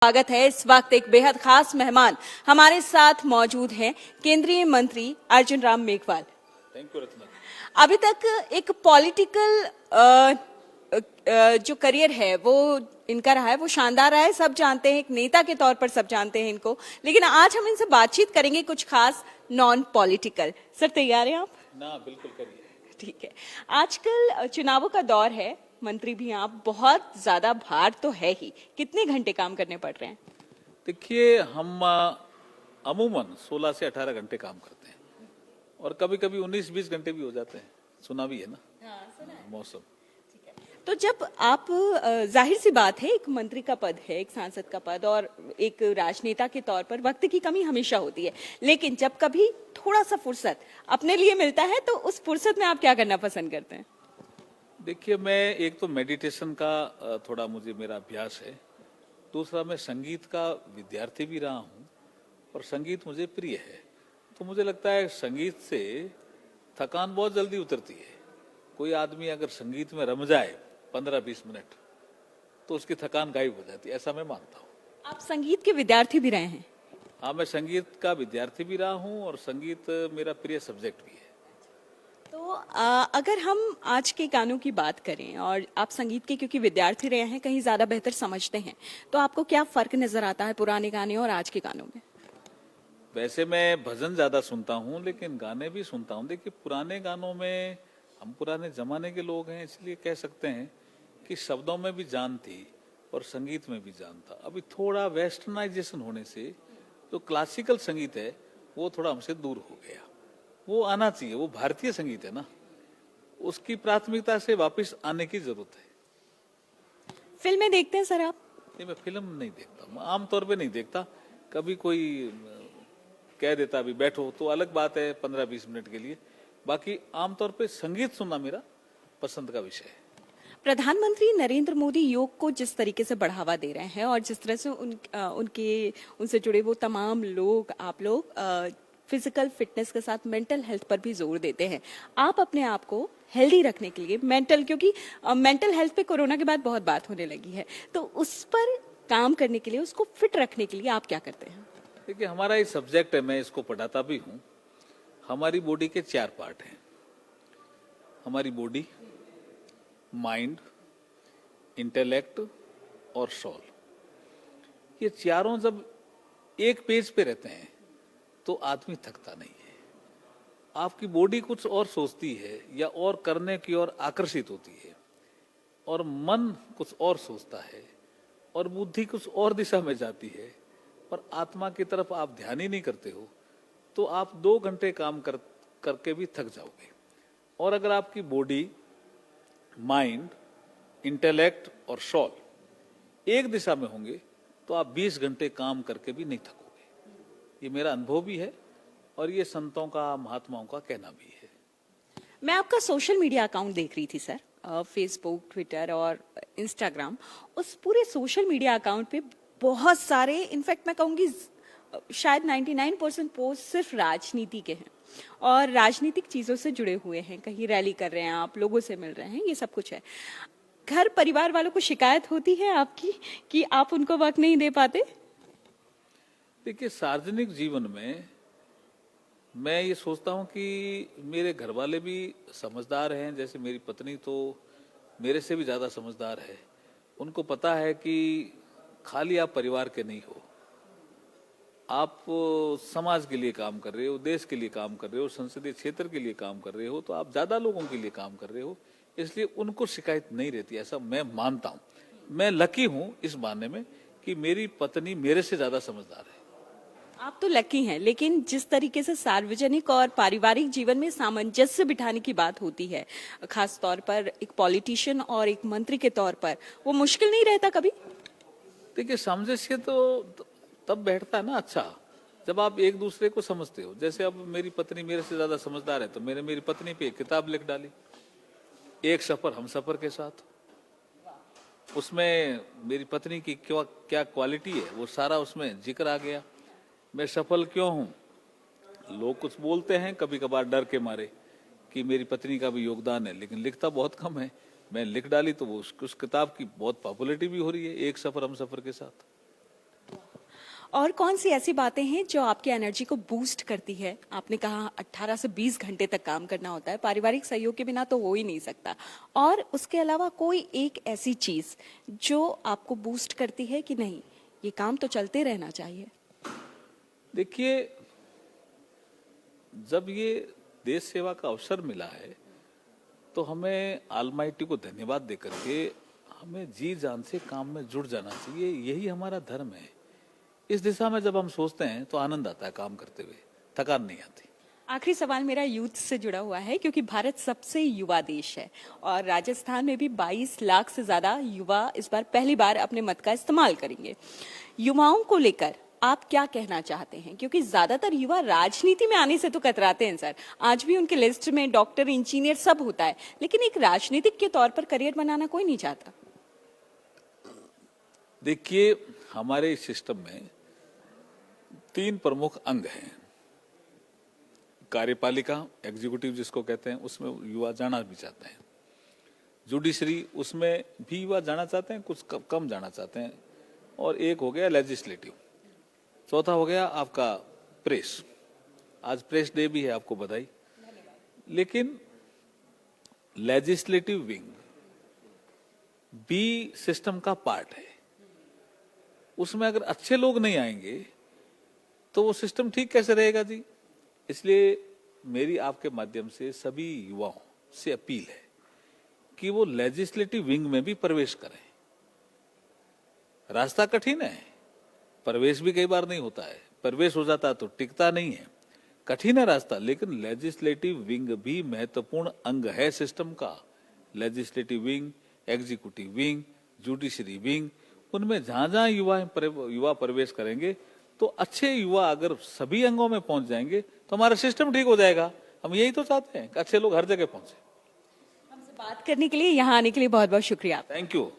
स्वागत है। इस वक्त एक बेहद खास मेहमान हमारे साथ मौजूद हैं, केंद्रीय मंत्री अर्जुन राम मेघवाल। Thank you Ratna. अभी तक एक पॉलिटिकल जो करियर है वो इनका रहा है, वो शानदार रहा है। सब जानते हैं, एक नेता के तौर पर सब जानते हैं इनको। लेकिन आज हम इनसे बातचीत करेंगे कुछ खास नॉन पॉलिटिकल। सर तैयार हैं आप? ना, बिल्कुल करिए। ठीक है। आजकल चुनावों का दौर है, मंत्री भी हैं आप, बहुत ज्यादा भार तो है ही। कितने घंटे काम करने पड़ रहे हैं? देखिए, हम अमूमन 16 से 18 घंटे काम करते हैं और कभी कभी 19-20 घंटे भी हो जाते हैं। सुना भी है ना? सुना है। मौसम। तो जब आप जाहिर सी बात है, एक मंत्री का पद है, एक सांसद का पद, और एक राजनेता के तौर पर वक्त की कमी हमेशा होती है। लेकिन जब कभी थोड़ा सा फुर्सत अपने लिए मिलता है तो उस फुर्सत में आप क्या करना पसंद करते हैं? देखिए, मैं एक तो मेडिटेशन का थोड़ा मुझे मेरा अभ्यास है। दूसरा, मैं संगीत का विद्यार्थी भी रहा हूँ और संगीत मुझे प्रिय है। तो मुझे लगता है संगीत से थकान बहुत जल्दी उतरती है। कोई आदमी अगर संगीत में रम जाए 15-20 मिनट तो उसकी थकान गायब हो जाती है, ऐसा मैं मानता हूँ। आप संगीत के विद्यार्थी भी रहे हैं? हाँ, मैं संगीत का विद्यार्थी भी रहा हूँ और संगीत मेरा प्रिय सब्जेक्ट भी है। तो अगर हम आज के गानों की बात करें, और आप संगीत के क्योंकि विद्यार्थी रहे हैं, कहीं ज्यादा बेहतर समझते हैं, तो आपको क्या फर्क नजर आता है पुराने गाने और आज के गानों में? वैसे मैं भजन ज्यादा सुनता हूँ लेकिन गाने भी सुनता हूँ। देखिए, पुराने गानों में हम पुराने जमाने के लोग हैं, इसलिए कह सकते हैं कि शब्दों में भी जान थी और संगीत में भी जान था। अभी थोड़ा वेस्टर्नाइजेशन होने से जो क्लासिकल संगीत है वो थोड़ा हमसे दूर हो गया। वो आना चाहिए, वो भारतीय संगीत है ना, उसकी प्राथमिकता से वापस आने की जरूरत है। फिल्में देखते हैं सर आप? नहीं, मैं फिल्म नहीं देखता, मैं आमतौर पे नहीं देखता। कभी कोई कह देता अभी बैठो तो अलग बात है, 15-20 मिनट के लिए। बाकी आमतौर पे संगीत सुनना मेरा पसंद का विषय है। प्रधानमंत्री नरेंद्र मोदी योग को जिस तरीके से बढ़ावा दे रहे हैं और जिस तरह से उनसे जुड़े वो तमाम लोग, आप लोग फिजिकल फिटनेस के साथ मेंटल हेल्थ पर भी जोर देते हैं। आप अपने आप को हेल्दी रखने के लिए क्योंकि मेंटल हेल्थ पे कोरोना के बाद बहुत बात होने लगी है, तो उस पर काम करने के लिए, उसको फिट रखने के लिए आप क्या करते हैं? देखिए, हमारा ये सब्जेक्ट है, मैं इसको पढ़ाता भी हूँ। हमारी बॉडी के 4 पार्ट हैं। हमारी बॉडी, माइंड, इंटेलेक्ट और सोल। ये चारों जब एक पेज पे रहते हैं तो आदमी थकता नहीं है। आपकी बॉडी कुछ और सोचती है या और करने की ओर आकर्षित होती है, और मन कुछ और सोचता है, और बुद्धि कुछ और दिशा में जाती है, और आत्मा की तरफ आप ध्यान ही नहीं करते हो, तो आप 2 घंटे काम करके भी थक जाओगे। और अगर आपकी बॉडी, माइंड, इंटेलेक्ट और सोल एक दिशा में होंगे तो आप 20 घंटे काम करके भी नहीं थकोगे। ये मेरा अनुभव भी है और ये संतों का, महात्माओं का कहना भी है। मैं आपका सोशल मीडिया अकाउंट देख रही थी सर, फेसबुक, ट्विटर और इंस्टाग्राम। उस पूरे सोशल मीडिया अकाउंट पे बहुत सारे, इनफैक्ट मैं कहूँगी शायद 99% पोस्ट सिर्फ राजनीति के हैं और राजनीतिक चीजों से जुड़े हुए हैं। कहीं रैली कर रहे हैं आप, लोगों से मिल रहे हैं, ये सब कुछ है। घर परिवार वालों को शिकायत होती है आपकी कि आप उनको वक्त नहीं दे पाते? देखिए, सार्वजनिक जीवन में मैं ये सोचता हूँ कि मेरे घर वाले भी समझदार हैं। जैसे मेरी पत्नी तो मेरे से भी ज्यादा समझदार है। उनको पता है कि खाली आप परिवार के नहीं हो, आप समाज के लिए काम कर रहे हो, देश के लिए काम कर रहे हो, संसदीय क्षेत्र के लिए काम कर रहे हो, तो आप ज्यादा लोगों के लिए काम कर रहे हो, इसलिए उनको शिकायत नहीं रहती, ऐसा मैं मानता हूं। मैं लकी हूं इस मानने में कि मेरी पत्नी मेरे से ज्यादा समझदार है। आप तो लकी हैं, लेकिन जिस तरीके से सार्वजनिक और पारिवारिक जीवन में सामंजस्य बिठाने की बात होती है, खास तौर पर एक पॉलिटिशियन और एक मंत्री के तौर पर, वो मुश्किल नहीं रहता कभी? देखिए, सामंजस्य तो तब बैठता है ना, अच्छा, जब आप एक दूसरे को समझते हो। जैसे अब मेरी पत्नी मेरे से ज्यादा समझदार है तो मैंने मेरी पत्नी पे एक किताब लिख डाली, एक सफर हम सफर के साथ। उसमें मेरी पत्नी की क्या क्वालिटी है वो सारा उसमें जिक्र आ गया। मैं सफल क्यों हूं? लोग कुछ बोलते हैं कभी कभार डर के मारे कि मेरी पत्नी का भी योगदान है, लेकिन लिखता बहुत कम है। मैं लिख डाली तो वो उस किताब की बहुत पॉपुलैरिटी भी हो रही है, एक सफर हम सफर के साथ। और कौन सी ऐसी बातें हैं जो आपकी एनर्जी को बूस्ट करती है? आपने कहा 18 से 20 घंटे तक काम करना होता है, पारिवारिक सहयोग के बिना तो हो ही नहीं सकता। और उसके अलावा कोई एक ऐसी चीज जो आपको बूस्ट करती है कि नहीं, ये काम तो चलते रहना चाहिए? देखिए, जब ये देश सेवा का अवसर मिला है तो हमें ऑलमाइटी को धन्यवाद देकर के हमें जी जान से काम में जुड़ जाना चाहिए। यही हमारा धर्म है। इस दिशा में जब हम सोचते हैं तो आनंद आता है काम करते हुए, थकान नहीं आती। आखिरी सवाल मेरा यूथ से जुड़ा हुआ है, क्योंकि भारत सबसे युवा देश है और राजस्थान में भी 22 लाख से ज्यादा युवा इस बार पहली बार अपने मत का इस्तेमाल करेंगे। युवाओं को लेकर आप क्या कहना चाहते हैं? क्योंकि ज्यादातर युवा राजनीति में आने से तो कतराते हैं सर। आज भी उनके लिस्ट में डॉक्टर, इंजीनियर सब होता है, लेकिन एक राजनीतिक के तौर पर करियर बनाना कोई नहीं चाहता। देखिए, हमारे सिस्टम में 3 प्रमुख अंग हैं। कार्यपालिका, एग्जीक्यूटिव जिसको कहते हैं, उसमें युवा जाना भी चाहते हैं। जुडिशरी, उसमें भी युवा जाना चाहते हैं, कुछ कम जाना चाहते हैं। और एक हो गया लेजिस्लेटिव। चौथा हो गया आपका प्रेस। आज प्रेस डे भी है, आपको बधाई। लेकिन लेजिस्लेटिव विंग भी सिस्टम का पार्ट है। उसमें अगर अच्छे लोग नहीं आएंगे तो वो सिस्टम ठीक कैसे रहेगा जी? इसलिए मेरी आपके माध्यम से सभी युवाओं से अपील है कि वो लेजिस्लेटिव विंग में भी प्रवेश करें। रास्ता कठिन है, प्रवेश भी कई बार नहीं होता है, प्रवेश हो जाता तो टिकता नहीं है, कठिन है रास्ता। लेकिन लेजिस्लेटिव विंग भी महत्वपूर्ण अंग है सिस्टम का। Legislative wing, executive wing, judiciary wing, उनमें जहां जहां युवा प्रवेश करेंगे तो अच्छे युवा अगर सभी अंगों में पहुंच जाएंगे तो हमारा सिस्टम ठीक हो जाएगा। हम यही तो चाहते हैं कि अच्छे लोग हर जगह पहुंचे। हमसे बात करने के लिए, यहाँ आने के लिए बहुत बहुत शुक्रिया। Thank you.